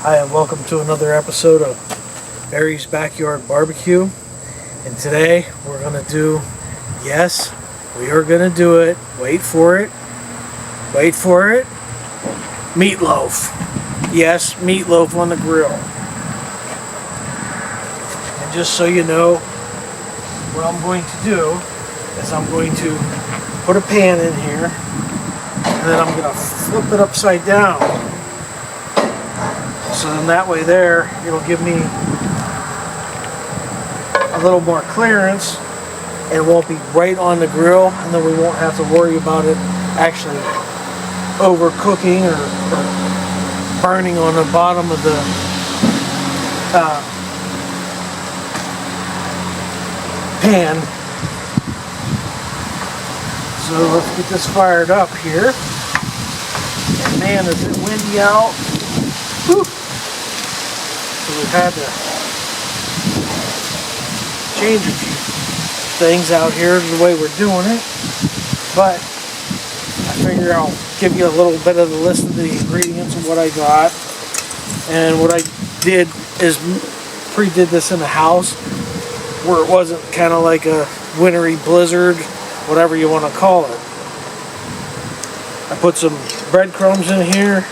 Hi, and welcome to another episode of Barry's Backyard Barbecue. And today we're going to do, yes, we are going to do it. Wait for it. Wait for it. Meatloaf. Yes, meatloaf on the grill. And just so you know, what I'm going to do is I'm going to put a pan in here, and then I'm going to flip it upside down. So then that way there, it'll give me a little more clearance and it won't be right on the grill, and then we won't have to worry about it actually overcooking or burning on the bottom of the pan. So let's get this fired up here. And man, is it windy out. Whew. So we've had to change a few things out here the way we're doing it, but I figure I'll give you a little bit of the list of the ingredients and what I got. And what I did is pre-did this in the house where it wasn't kind of like a wintry blizzard, whatever you want to call it. I put some breadcrumbs in here,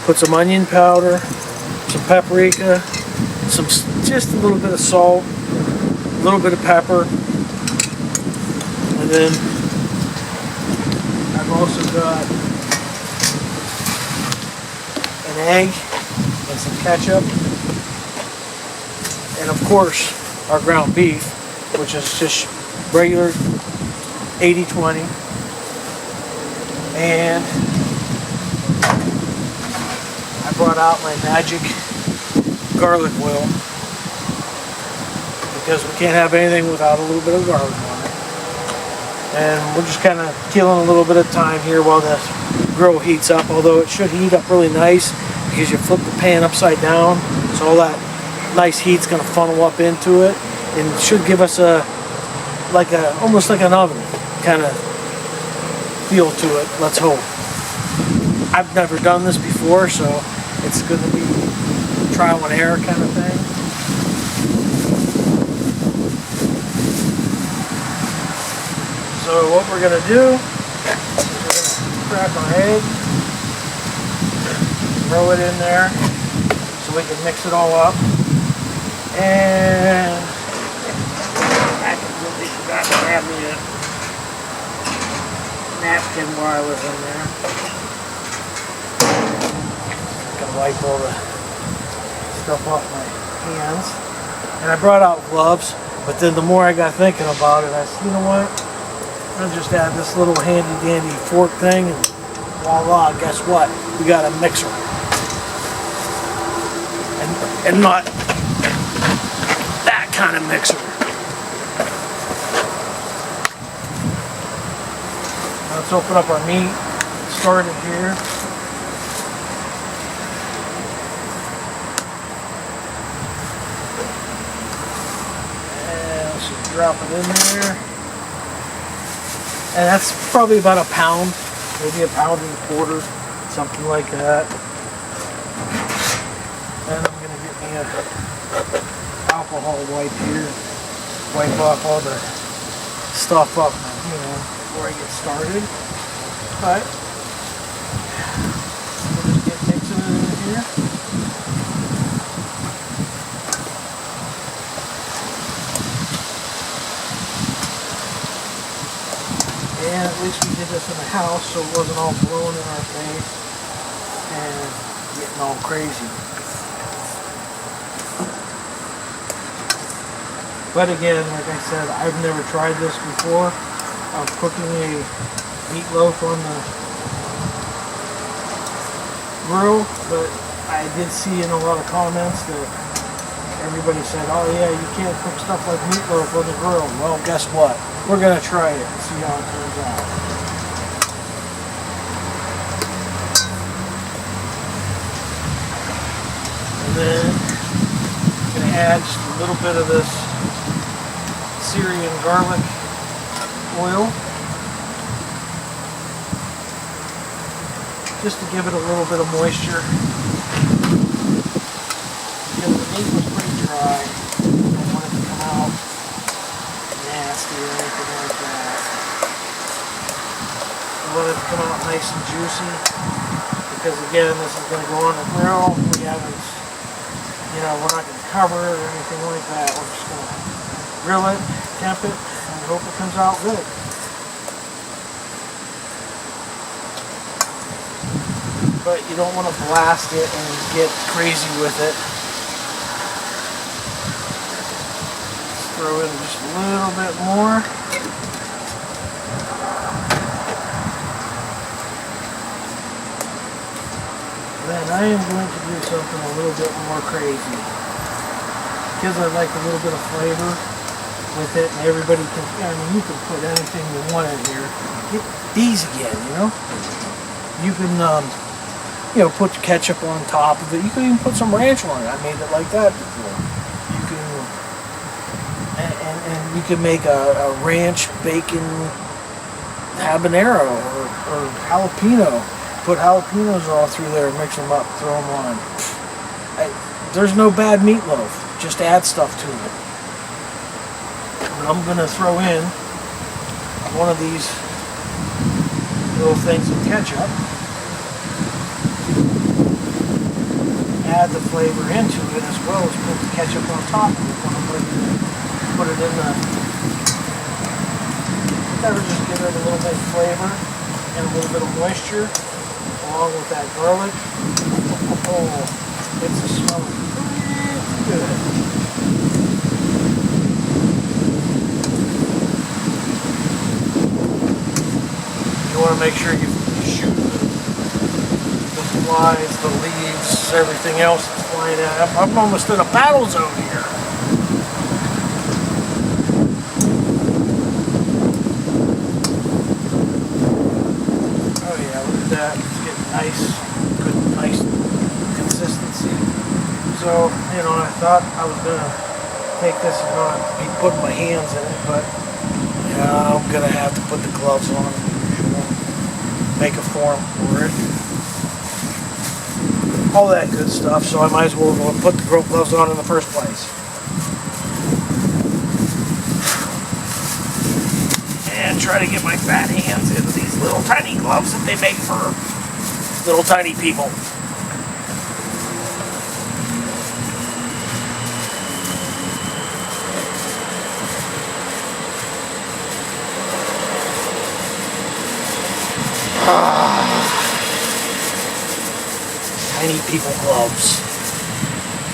put some onion powder, some paprika, just a little bit of salt, a little bit of pepper, and then I've also got an egg and some ketchup, and of course our ground beef, which is just regular 80/20, and I brought out my magic garlic oil because we can't have anything without a little bit of garlic on it. And we're just kind of killing a little bit of time here while the grill heats up, although it should heat up really nice because you flip the pan upside down, so all that nice heat's going to funnel up into it, and it should give us almost like an oven kind of feel to it. Let's hope. I've never done this before, so it's going to be trial and error kind of thing. So what we're going to do is we're going to crack our egg, throw it in there so we can mix it all up. And I completely forgot to grab me a napkin while I was in there. I can wipe all the stuff off my hands. And I brought out gloves, but then the more I got thinking about it, I said, you know what? I'll just add this little handy dandy fork thing, and voila, guess what? We got a mixer. And not that kind of mixer. Let's open up our meat. Start it here. And let's just drop it in there. And that's probably about a pound, maybe a pound and a quarter, something like that. And I'm going to get me an alcohol wipe here, wipe off all the stuff up, before I get started. But we'll just get mixing it in here. And at least we did this in the house, so it wasn't all blowing in our face and getting all crazy. But again, like I said, I've never tried this before. I'm cooking a meatloaf on the grill, but I did see in a lot of comments that everybody said, oh yeah, you can't cook stuff like meatloaf on the grill. Well, guess what? We're going to try it and see how it turns out. And then I'm going to add just a little bit of this Syrian garlic oil, just to give it a little bit of moisture. meat was pretty dry. I don't want it to come out nasty or anything like that. I want it to come out nice and juicy because again, this is going to go on the grill. We haven't, you know, we're not going to cover it or anything like that. We're just going to grill it, temp it, and hope it comes out good. But you don't want to blast it and get crazy with it. Let's throw in just a little bit more. Then I am going to do something a little bit more crazy. Because I like a little bit of flavor with it, and everybody can, I mean, you can put anything you want in here. Get these again, you know? You can, you know, put ketchup on top of it. You can even put some ranch on it. I made it like that before. You can, and you can make a ranch bacon habanero or jalapeno. Put jalapenos all through there, mix them up, throw them on. There's no bad meatloaf. Just add stuff to it. And I'm gonna throw in one of these little things of ketchup. Add the flavor into it as well as put the ketchup on top of it when I'm going to put it in the... Whatever, just give it a little bit of flavor and a little bit of moisture along with that garlic. Oh, it's a smell pretty good. You want to make sure you shoot the flies, the leaves, everything else that's flying out. I'm almost in a battle zone here. Oh yeah, look at that. It's getting nice, good, nice consistency. So, you know, I thought I was going to take this and not be putting my hands in it, but yeah, I'm going to have to put the gloves on as usual. Make a form for it. All that good stuff, so I might as well put the grill gloves on in the first place. And try to get my fat hands into these little tiny gloves that they make for little tiny people. Tiny people gloves.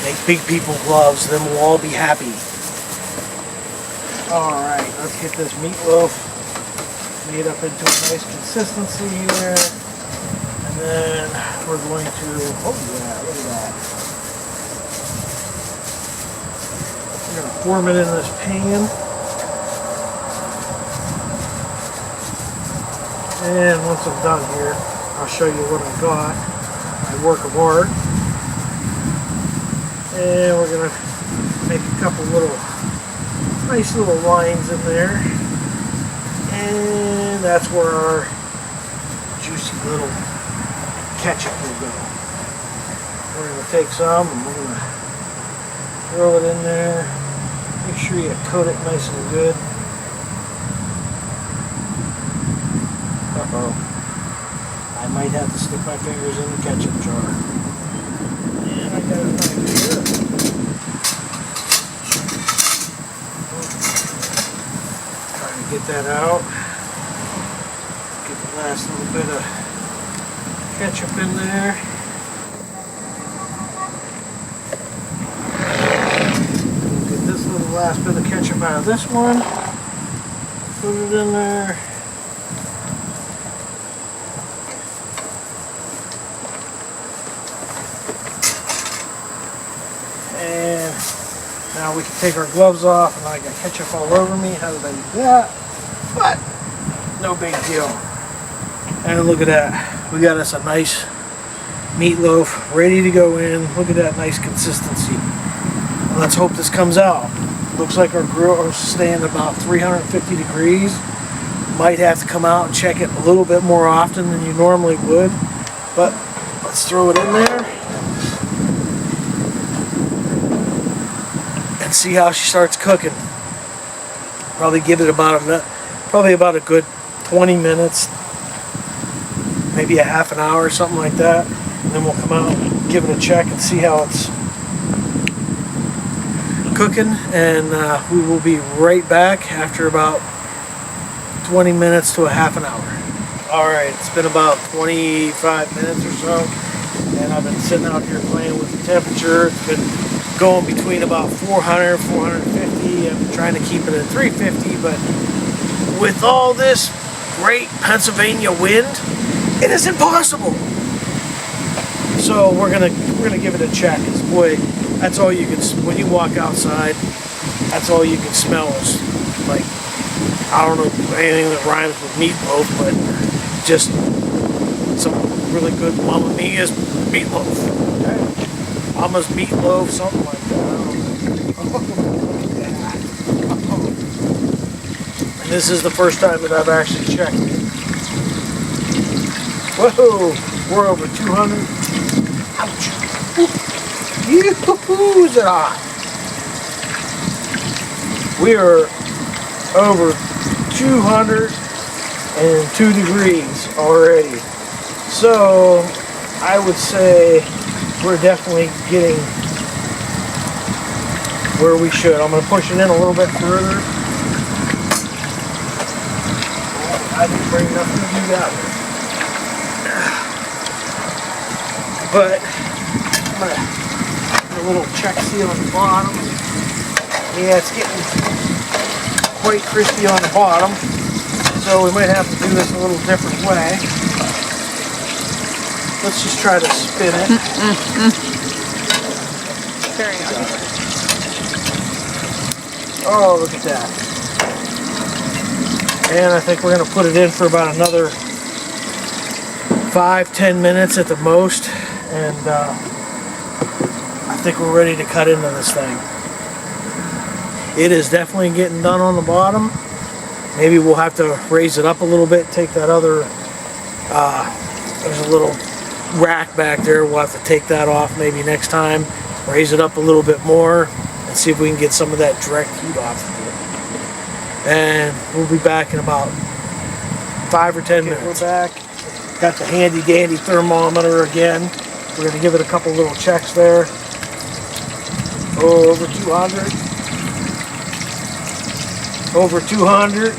Make big people gloves, then we'll all be happy. Alright, let's get this meatloaf made up into a nice consistency here. And then we're going to, oh yeah, look at that. We're going to form it in this pan. And once I'm done here, I'll show you what I got. My work of art. And we're going to make a couple little nice little lines in there. And that's where our juicy little ketchup will go. We're going to take some and we're going to throw it in there. Make sure you coat it nice and good. Uh-oh. I might have to stick my fingers in the ketchup jar. And I got it right here. Trying to get that out. Get the last little bit of ketchup in there. Get this little last bit of ketchup out of this one. Put it in there. And now we can take our gloves off, and I got ketchup all over me. How did I do that? But no big deal. And look at that. We got us a nice meatloaf ready to go in. Look at that nice consistency. Well, let's hope this comes out. Looks like our grill is staying about 350 degrees. Might have to come out and check it a little bit more often than you normally would. But let's throw it in there. and see how she starts cooking. Probably give it about a good 20 minutes, maybe a half an hour or something like that, and then we'll come out and give it a check and see how it's cooking, and we will be right back after about 20 minutes to a half an hour. Alright, it's been about 25 minutes or so, and I've been sitting out here playing with the temperature. It's been going between about 400, 450. I'm trying to keep it at 350, but with all this great Pennsylvania wind, it is impossible. So we're gonna give it a check. 'Cause boy, that's all you can, when you walk outside, that's all you can smell is, like, I don't know anything that rhymes with meatloaf, but just some really good Mamma Mia's meatloaf. Okay? Mama's meatloaf, something like that. And this is the first time that I've actually checked it. Whoa, we're over 200. Ouch. Yoo-hoo-hoo's it hot. We are over 202 degrees already. So I would say we're definitely getting where we should. I'm going to push it in a little bit further. I didn't bring nothing to do that with. But I'm going to put a little check seal on the bottom. Yeah, it's getting quite crispy on the bottom, so we might have to do this a little different way. Let's just try to spin it. Very nice. Oh, look at that. And I think we're going to put it in for about another 5-10 minutes at the most, and I think we're ready to cut into this thing. It is definitely getting done on the bottom. Maybe we'll have to raise it up a little bit, take that other, there's a little rack back there, we'll have to take that off maybe next time, raise it up a little bit more, and see if we can get some of that direct heat off of it. And we'll be back in about 5 or 10 minutes. We're back. Got the handy dandy thermometer again. We're going to give it a couple little checks there. Oh, over 200. Over 200.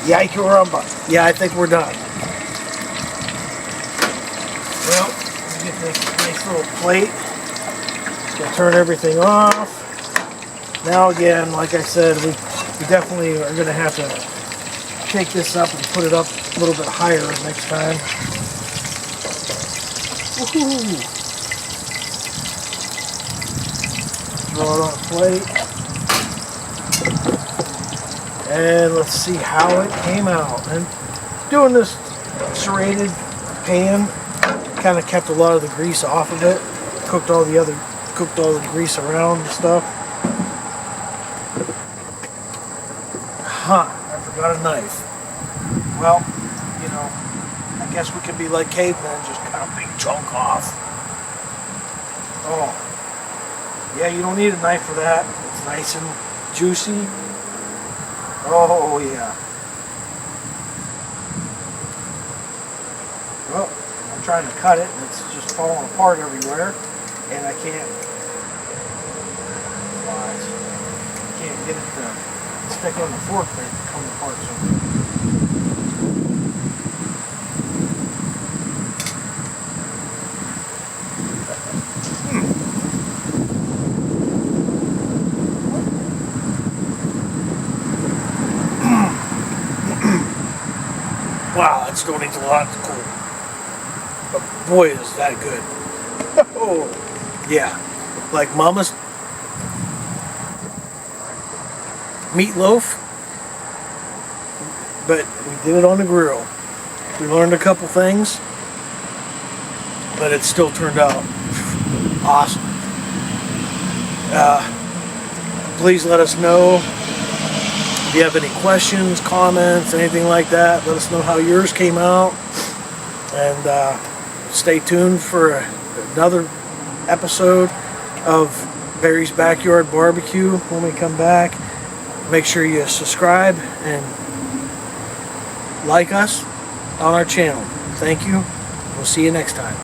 Yike-a-rumba. Yeah, I think we're done. Well, let me get this nice little plate. Just gonna turn everything off. Now again, like I said, we definitely are gonna have to take this up and put it up a little bit higher next time. Woohoo! Throw it on a plate. And let's see how it came out. And doing this serrated pan kind of kept a lot of the grease off of it. Cooked all the grease around and stuff. Huh, I forgot a knife. Well, you know, I guess we could be like cavemen, just cut a big chunk off. Oh. Yeah, you don't need a knife for that. It's nice and juicy. Oh, yeah. Well, I'm trying to cut it, and it's just falling apart everywhere, and I can't get it to stick on the fork there to come apart. So. Wow, that's donating a lot to cool. But boy, is that good. Oh, yeah. Like Mama's meatloaf, but we did it on the grill. We learned a couple things, but it still turned out awesome. Please let us know if you have any questions, comments, anything like that. Let us know how yours came out, and stay tuned for another episode of Barry's Backyard Barbecue when we come back. Make sure you subscribe and like us on our channel. Thank you. We'll see you next time.